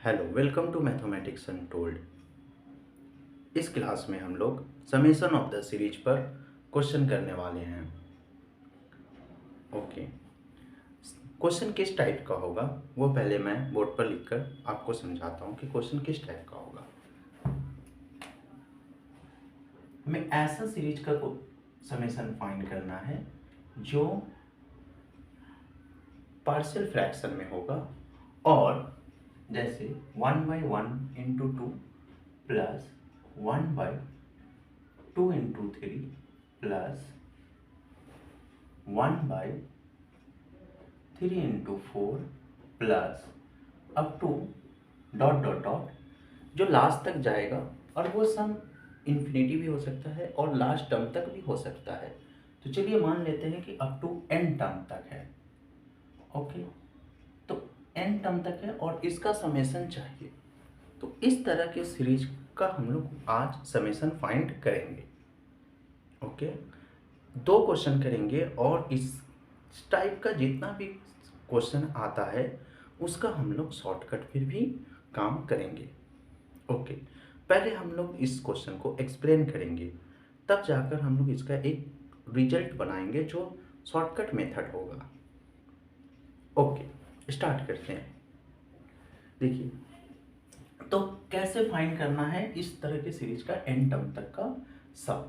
Hello, welcome to mathematics untold. इस class में हम लोग समेशन ऑफ द सीरीज पर क्वेश्चन करने वाले हैं। ओके, क्वेश्चन किस टाइप का होगा वो पहले मैं बोर्ड पर लिखकर आपको समझाता हूँ कि क्वेश्चन किस टाइप का होगा। हमें ऐसा सीरीज का समेशन फाइंड करना है जो पार्शियल फ्रैक्शन में होगा और जैसे 1/1 × 2 plus 1/2 × 3 plus 1/3 × 4 plus up to dot dot dot जो लास्ट तक जाएगा, और वो सम इन्फिनिटी भी हो सकता है और लास्ट टर्म तक भी हो सकता है। तो चलिए मान लेते हैं कि अप टू n टर्म तक है। ओके, तो n टर्म तक है और इसका समेशन चाहिए। तो इस तरह के सीरीज का हम लोग आज समेशन फाइंड करेंगे। ओके, दो क्वेश्चन करेंगे और इस टाइप का जितना भी क्वेश्चन आता है उसका हम लोग शॉर्टकट फिर भी काम करेंगे। ओके, पहले हम लोग इस क्वेश्चन को एक्सप्लेन करेंगे, तब जाकर हम लोग इसका एक रिजल्ट बनाएंगे जो शॉर्टकट मेथड होगा। ओके, स्टार्ट करते हैं। देखिए, तो कैसे फाइंड करना है इस तरह के सीरीज का n टर्म तक का सम।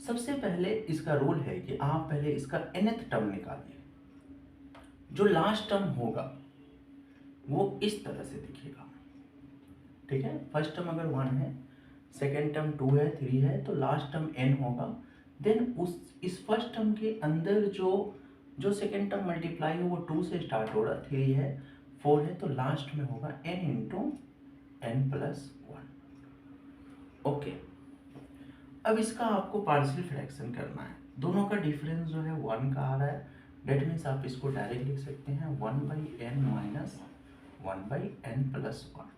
सबसे पहले इसका रूल है कि आप पहले इसका nth टर्म निकालिए। जो लास्ट टर्म होगा वो इस तरह से दिखेगा। ठीक है, फर्स्ट टर्म अगर 1 है, सेकेंड टर्म 2 है, 3 है, तो लास्ट टर्म n होगा। देन इस फर्स्ट टर्म के अंदर जो सेकेंड टर्म मल्टीप्लाई है वो 2 से स्टार्ट हो रहा, 3 है, 4 है, तो लास्ट में होगा n × n+1। ओके, अब इसका आपको पार्शियल फ्रैक्शन करना है। दोनों का डिफरेंस जो है 1 का आ रहा है। डेट मीन्स आप इसको डायरेक्ट लिख सकते हैं 1/n-1/n+1।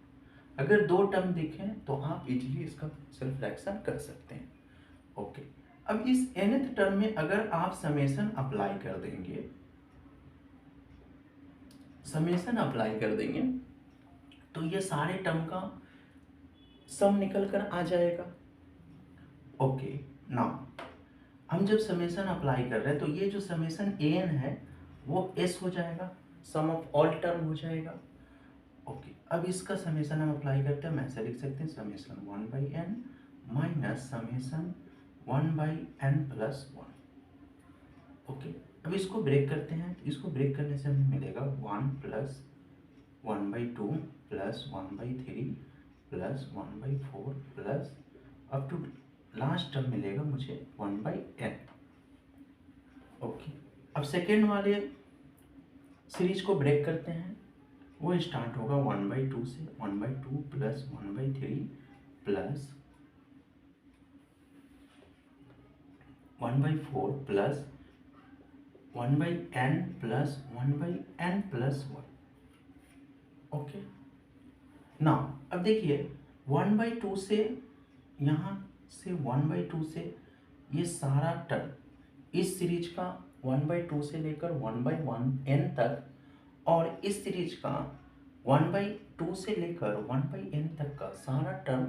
अगर दो टर्म दिखें तो आप इजीली इसका पार्शियल फ्रैक्शन कर सकते हैं। ओके, अब इस nth टर्म में अगर आप समेशन अप्लाई कर देंगे तो ये सारे टर्म का सम निकल कर आ जाएगा। ओके, नाउ हम जब समेशन अप्लाई कर रहे हैं तो ये जो समेशन an है वो s हो जाएगा, सम ऑफ ऑल टर्म हो जाएगा। ओके, अब इसका समेशन हम अप्लाई करते हैं, हम ऐसे लिख सकते हैं summation 1/n minus summation 1/n+1। Okay, अब इसको ब्रेक करते हैं। इसको ब्रेक करने से हमें मिलेगा 1 + 1/2 + 1/3 + 1/4 plus up to last term मिलेगा मुझे 1/n। ओके, अब सेकेंड वाले सीरीज को ब्रेक करते हैं। वो स्टार्ट होगा 1/2 से, 1/2 + 1/3 plus 1/4 plus 1/n plus 1/n+1। Okay, now अब देखिए 1/2 से, यहाँ से 1/2 से ये सारा टर्म इस सीरीज का 1/2 से लेकर 1/1n तक, और इस सीरीज का 1/2 से लेकर 1/n तक का सारा टर्म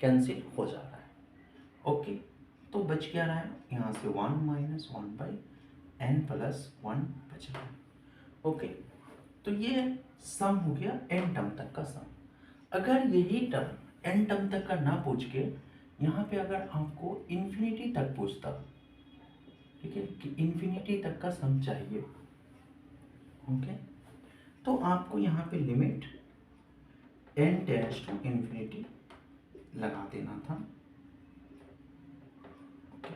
कैंसिल हो जा रहा है। ओके, तो बच क्या रहा है, यहाँ से 1 - 1/n+1 बच रहा है। ओके, तो ये सम हो गया n टर्म तक का सम। अगर यही टर्म n टर्म तक का ना पूछ के यहाँ पे अगर आपको इन्फिनिटी तक पूछता, ठीक है, कि इन्फिनिटी तक का सम चाहिए, ओके, तो आपको यहाँ पे limit n tends to infinity लगा देना था। ओके,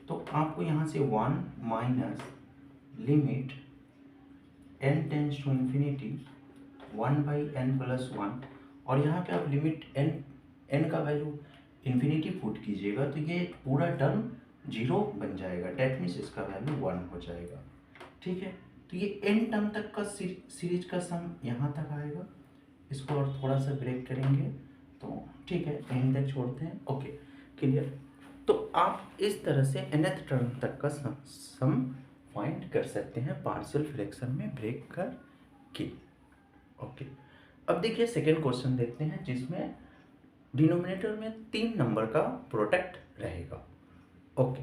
तो आपको यहाँ से 1 minus limit n tends to infinity 1/n+1, और यहाँ पे आप लिमिट n का वैल्यू इन्फिनिटी पुट कीजिएगा तो ये पूरा टर्म 0 बन जाएगा। डेट मीन्स इसका वैल्यू 1 हो जाएगा। ठीक है, तो ये n टर्म तक का सीरीज का सम यहाँ तक आएगा। इसको और थोड़ा सा ब्रेक करेंगे तो ठीक है, n तक छोड़ते हैं। Okay, clear. तो आप इस तरह से nth टर्म तक का सम फाइंड कर सकते हैं पार्शियल फ्रैक्शन में ब्रेक कर के। ओके, अब देखिए सेकेंड क्वेश्चन देखते हैं जिसमें डिनोमिनेटर में 3 नंबर का प्रोडक्ट रहेगा। ओके,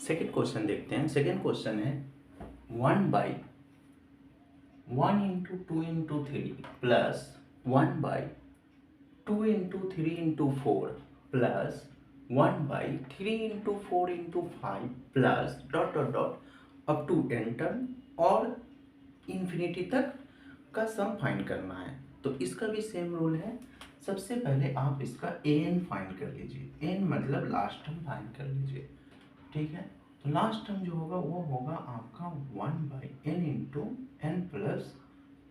सेकेंड क्वेश्चन देखते हैं। सेकेंड क्वेश्चन है 1/1 into 2 into 3 plus 1/2 into 3 into 4 plus 1/3 into 4 into 5 plus dot dot dot up to n term और इन्फिनिटी तक का सम फाइंड करना है। तो इसका भी सेम रूल है। सबसे पहले आप इसका an फाइंड कर लीजिए। n मतलब लास्ट टर्म फाइंड कर लीजिए, ठीक है। तो लास्ट टर्म जो होगा वो होगा आपका 1/n into n plus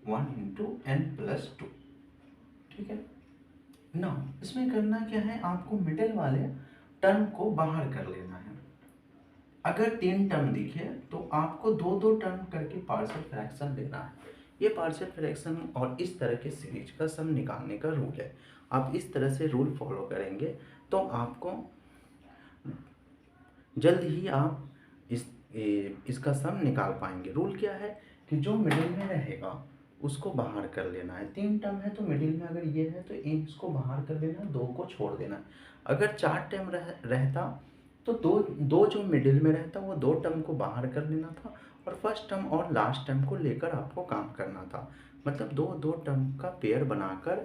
1 into n plus 2, ठीक है ना। इसमें करना क्या है, आपको मिडिल वाले टर्म को बाहर कर लेना है। अगर 3 टर्म दिखे तो आपको 2-2 टर्म करके पार्शियल फ्रैक्शन लेना है। ये पार्शियल फ्रैक्शन और इस तरह के सीरीज का सम निकालने का रूल है। आप इस तरह से रूल फॉलो करेंगे तो आपको जल्द ही आप इसका सम निकाल पाएंगे। रूल क्या है कि जो मिडिल में रहेगा उसको बाहर कर लेना है। 3 टर्म है तो मिडिल में अगर ये है तो इसको बाहर कर लेना है, 2 को छोड़ देना है। अगर 4 टर्म रहता तो दो जो मिडिल में रहता वो 2 टर्म को बाहर कर लेना था और फर्स्ट टर्म और लास्ट टर्म को लेकर आपको काम करना था। मतलब 2-2 टर्म का पेयर बनाकर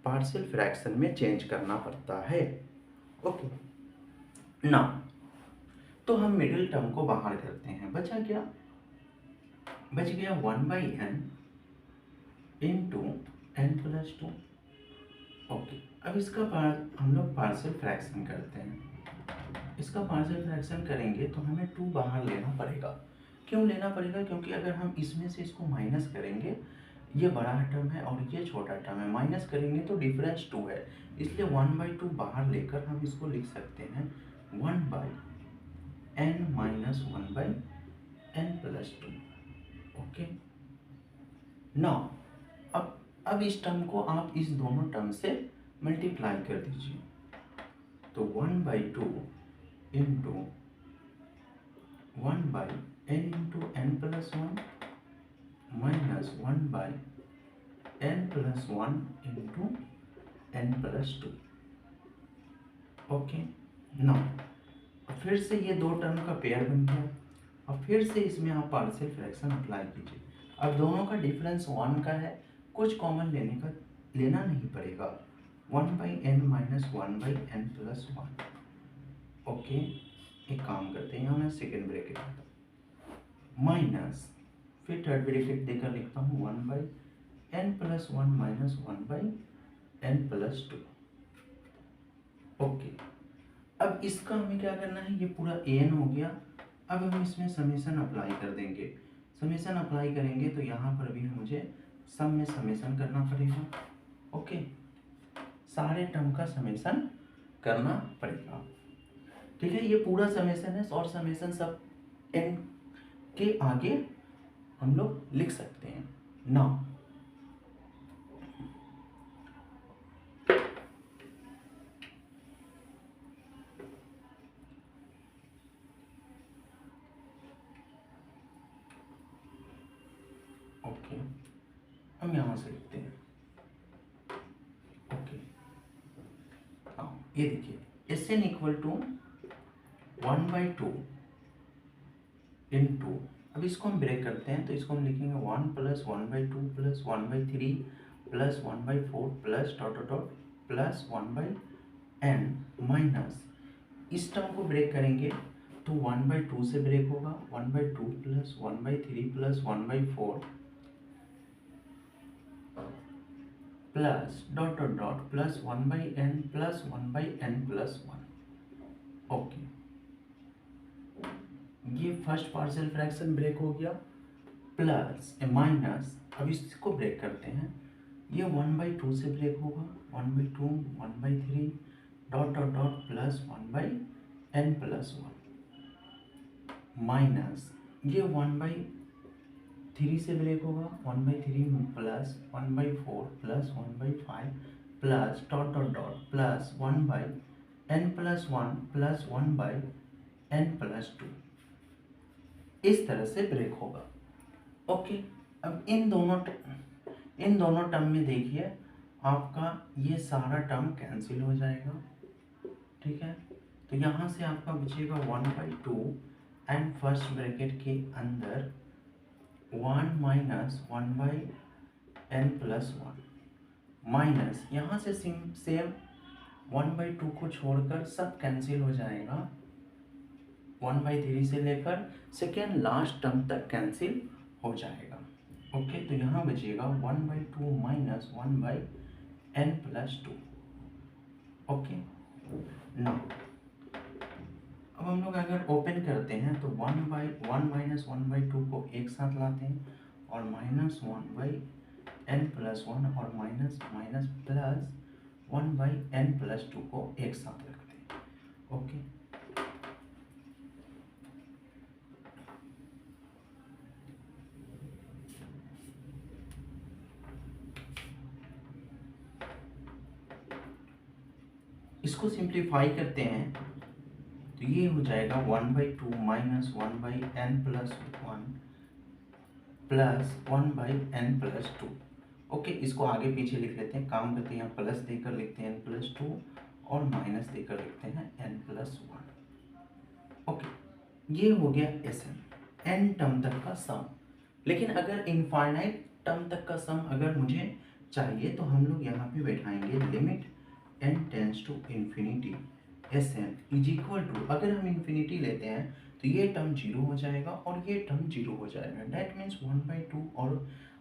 पार्शियल फ्रैक्शन में चेंज करना पड़ता है। ओके ना, तो हम मिडिल टर्म को बाहर करते हैं। बचा क्या, बच गया 1/n into n plus 2। Okay, अब इसका हम लोग पार्शियल फ्रैक्शन करते हैं। इसका पार्शियल फ्रैक्शन करेंगे तो हमें 2 बाहर लेना पड़ेगा। क्यों लेना पड़ेगा, क्योंकि अगर हम इसमें से इसको माइनस करेंगे, ये बड़ा टर्म है और ये छोटा टर्म है, माइनस करेंगे तो डिफरेंस 2 है, इसलिए 1/2 बाहर लेकर हम इसको लिख सकते हैं 1/n minus 1/n plus 2। Okay ना, अब इस टर्म को आप इस दोनों टर्म से मल्टीप्लाई कर दीजिए। तो 1/2 into 1/n into n plus 1 minus 1/n plus 1 into n plus 2। Okay ना, फिर से ये 2 टर्म का पेयर बन गया। अब फिर से इसमें आप पार्शियल फ्रैक्शन अप्लाई कीजिए। अब दोनों का डिफरेंस 1 का है, कुछ कॉमन लेना नहीं पड़ेगा। 1/n minus 1/n plus 1। Okay, एक काम करते हैं, यहाँ मैं सेकेंड ब्रैकेट माइनस, फिर थर्ड ब्रैकेट देकर लिखता हूँ 1/n plus 1 minus 1/n plus 2। Okay, अब इसका हमें क्या करना है, ये पूरा an हो गया। अब हम इसमें समेशन अप्लाई कर देंगे। समेशन अप्लाई करेंगे तो यहाँ पर भी मुझे सम में समेशन करना पड़ेगा। ओके, सारे टर्म का समेशन करना पड़ेगा, ठीक है। ये पूरा समेशन है और समेशन सब n के आगे हम लोग लिख सकते हैं ना। ओके, हम यहाँ से लिखते हैं। ओके, हाँ ये देखिए Sn इक्वल टू 1/2 इंटू, अब इसको हम ब्रेक करते हैं तो इसको हम लिखेंगे 1 plus 1/2 plus 1/3 plus 1/4 plus dot dot dot plus 1/n minus, इस टर्म को ब्रेक करेंगे तो 1/2 से ब्रेक होगा, 1/2 plus 1/3 plus 1/4 plus dot dot dot plus 1/n plus 1/n plus 1। Okay, ये फर्स्ट पार्शियल फ्रैक्शन ब्रेक हो गया, प्लस माइनस, अब इसको ब्रेक करते हैं, ये 1/2 से ब्रेक होगा, 1/2 1/3 dot dot dot plus 1/n plus 1 minus, ये 1/3 से ब्रेक होगा, 1/3 plus 1/4 plus 1/5 plus dot dot dot plus 1/n plus 1 plus 1/n plus 2। इस तरह से ब्रेक होगा। ओके, अब इन दोनों टर्म में देखिए आपका ये सारा टर्म कैंसिल हो जाएगा, ठीक है। तो यहाँ से आपका बचेगा 1/2 एंड फर्स्ट ब्रैकेट के अंदर 1 माइनस 1/n+1 माइनस यहाँ से सेम 1/2 को छोड़कर सब कैंसिल हो जाएगा, 1/3 से लेकर सेकेंड लास्ट टर्म तक कैंसिल हो जाएगा। ओके, तो यहाँ बचेगा 1/2 माइनस 1/n+2। ओके, नाउ अब हम लोग अगर ओपन करते हैं तो 1/1 माइनस 1/2 को एक साथ लाते हैं और -1/n+1 और माइनस माइनस प्लस 1/n+2 को एक साथ रखते हैं। ओके, इसको सिंप्लीफाई करते हैं तो ये हो जाएगा 1/2 minus 1/n+1 plus 1/n+2। Okay, इसको आगे पीछे लिख लेते हैं, काम करते हैं, यहाँ प्लस देकर लिखते हैं n+2 और माइनस देकर लिखते हैं n+1। ओके, ये हो गया Sn, n टर्म तक का सम। लेकिन अगर इनफाइनाइट टर्म तक का सम अगर मुझे चाहिए तो हम लोग यहाँ पे बैठाएंगे limit n tends to infinity Sn is equal to, अगर हम इन्फिनिटी लेते हैं तो ये टर्म 0 हो जाएगा और ये टर्म 0 हो जाएगा, दैट मीन्स 1/2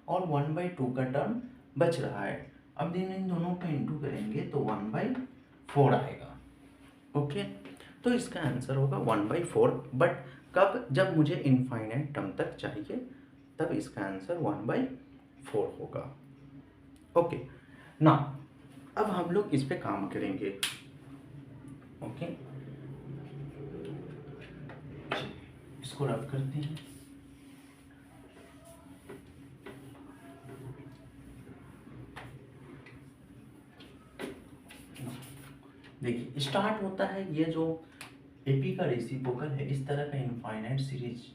और 1/2 का टर्म बच रहा है। अब दिन इन दोनों को इंटू करेंगे तो 1/4 आएगा। ओके, तो इसका आंसर होगा 1/4, बट कब, जब मुझे इनफाइनाइट टर्म तक चाहिए तब इसका आंसर 1/4 होगा। ओके, ना अब हम लोग इस पे काम करेंगे। ओके, इसको रब करते हैं। देखिए स्टार्ट होता है, ये जो एपी का रेसिप्रोकल है, इस तरह का इनफाइनाइट सीरीज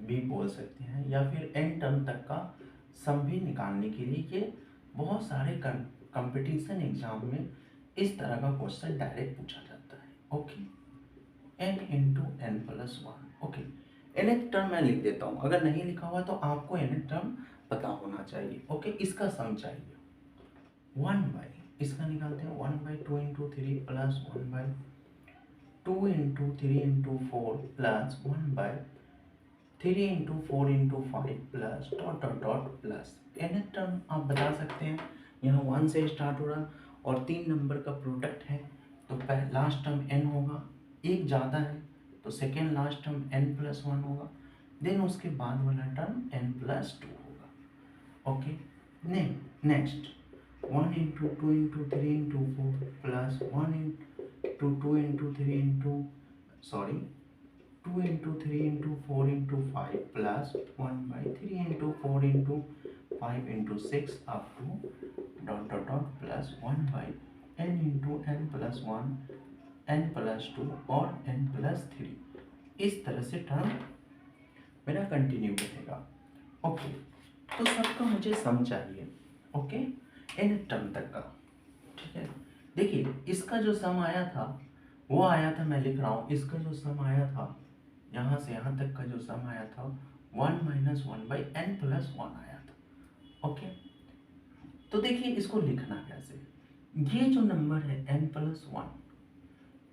भी बोल सकते हैं, या फिर एन टर्म तक का सम भी निकालने के लिए ये बहुत सारे कंपटीशन एग्जाम में इस तरह का क्वेश्चन डायरेक्ट पूछा जाता है। Okay, n into n+1। Okay, nth term मैं लिख देता हूँ, अगर नहीं लिखा हुआ तो आपको nth टर्म पता होना चाहिए। ओके, इसका सम चाहिए 1/, इसका निकालते हैं 1/2 into 3 plus 1/2 into 3 into 4 plus 1/3 into 4 into 5 plus dot dot dot plus nth term आप बता सकते हैं, यहाँ 1 से स्टार्ट हो रहा और 3 नंबर का प्रोडक्ट है तो लास्ट टर्म n होगा, एक ज़्यादा है तो सेकेंड लास्ट टर्म n+1 होगा, देन उसके बाद वाला टर्म n+2 होगा। Okay, next 1 into 2 into 3 into 4 plus 1 into 2 into 3 into 2 into 3 into 4 into 5 plus 1/3 into 4 into 5 into 6 up to dot dot dot plus 1/n into n+1 n+2 और n+3। इस तरह से term मेरा continue रहेगा। Okay, तो सबका मुझे सम चाहिए। ओके, n टर्म तक का, ठीक है। देखिए इसका जो सम आया था वो आया था, मैं लिख रहा हूँ, इसका जो सम आया था यहाँ से यहाँ तक का जो सम आया था 1 माइनस 1/n+1 आया था। ओके, तो देखिए इसको लिखना कैसे, ये जो नंबर है n+1,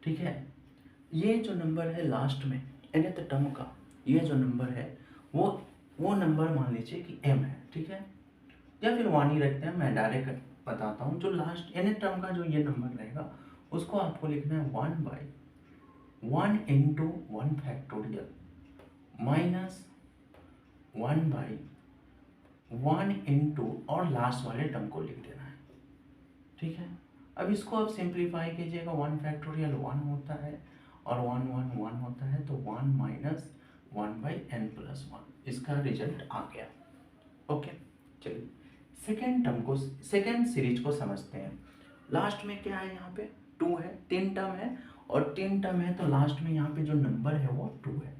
ठीक है, ये जो नंबर है लास्ट में nth टर्म का, ये जो नंबर है वो नंबर मान लीजिए कि m है, ठीक है, या फिर 1 ही रखते हैं, मैं डायरेक्ट बताता हूँ। जो लास्ट nth टर्म का जो ये नंबर रहेगा उसको आपको लिखना है 1/1 इंटू 1 फैक्टोरियल माइनस 1/1 इंटू और लास्ट वाले टर्म को लिख देना है, ठीक है। अब इसको आप सिंप्लीफाई कीजिएगा, 1 फैक्टोरियल 1 होता है और 1 1 1 होता है, तो 1 माइनस 1/n+1, इसका रिजल्ट आ गया। ओके, चलिए सेकेंड टर्म को, सेकेंड सीरीज को समझते हैं। लास्ट में क्या है, यहाँ पे 2 है, 3 टर्म है और 3 टर्म है तो लास्ट में यहाँ पे जो नंबर है वो 2 है,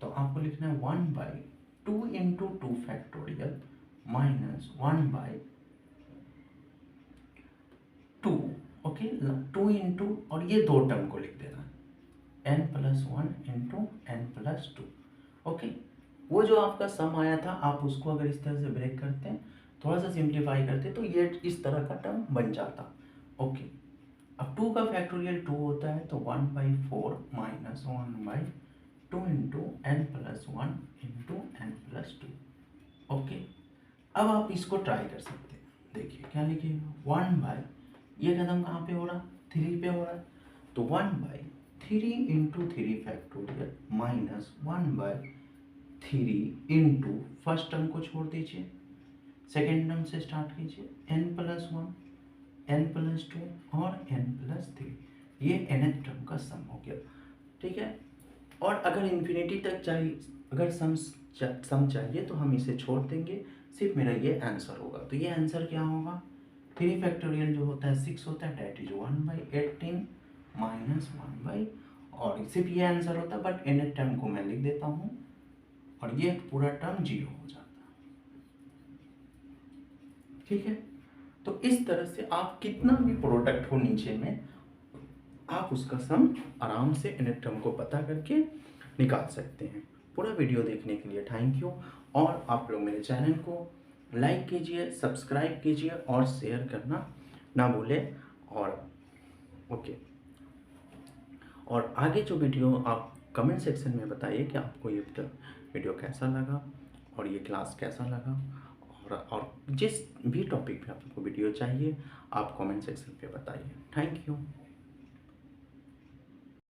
तो आपको लिखना है 1/2 into 2 factorial minus 1/2। Okay, 2 into, और ये दो टर्म को लिख देना, n+1 इंटू n+2। ओके, वो जो आपका सम आया था, आप उसको अगर इस तरह से ब्रेक करते हैं, थोड़ा सा सिंप्लीफाई करते तो ये इस तरह का टर्म बन जाता। ओके, अब 2 का फैक्टोरियल 2 होता है, तो 1/4 minus 1/2 into n+1 into n+2। Okay, अब आप इसको ट्राई कर सकते हैं। देखिए क्या लिखिएगा, 1/, ये कदम कहाँ पे हो रहा, 3 पे हो रहा है, तो 1/3 into 3 factorial minus 1/3 into, first term को छोड़ दीजिए, सेकेंड टर्म से स्टार्ट कीजिए, n+1 n+2 और n+3, ये nth टर्म का सम हो गया। ठीक है, और अगर इन्फिनिटी तक चाहिए, अगर सम चाहिए तो हम इसे छोड़ देंगे, सिर्फ मेरा ये आंसर होगा। तो ये आंसर क्या होगा, 3 फैक्टोरियल जो होता है 6 होता है, डेट इज 1/18 माइनस 1/, और सिर्फ ये आंसर होता है, बट nth टर्म को मैं लिख देता हूँ और ये पूरा टर्म 0 हो जाता है। ठीक है, तो इस तरह से आप कितना भी प्रोडक्ट हो नीचे में, आप उसका सम आराम से nth टर्म को पता करके निकाल सकते हैं। पूरा वीडियो देखने के लिए थैंक यू, और आप लोग मेरे चैनल को लाइक कीजिए, सब्सक्राइब कीजिए और शेयर करना ना भूलें। और ओके, और आगे जो वीडियो आप कमेंट सेक्शन में बताइए कि आपको ये वीडियो कैसा लगा और ये क्लास कैसा लगा, और जिस भी टॉपिक पे आपको वीडियो चाहिए आप कमेंट सेक्शन पे बताइए। Thank you.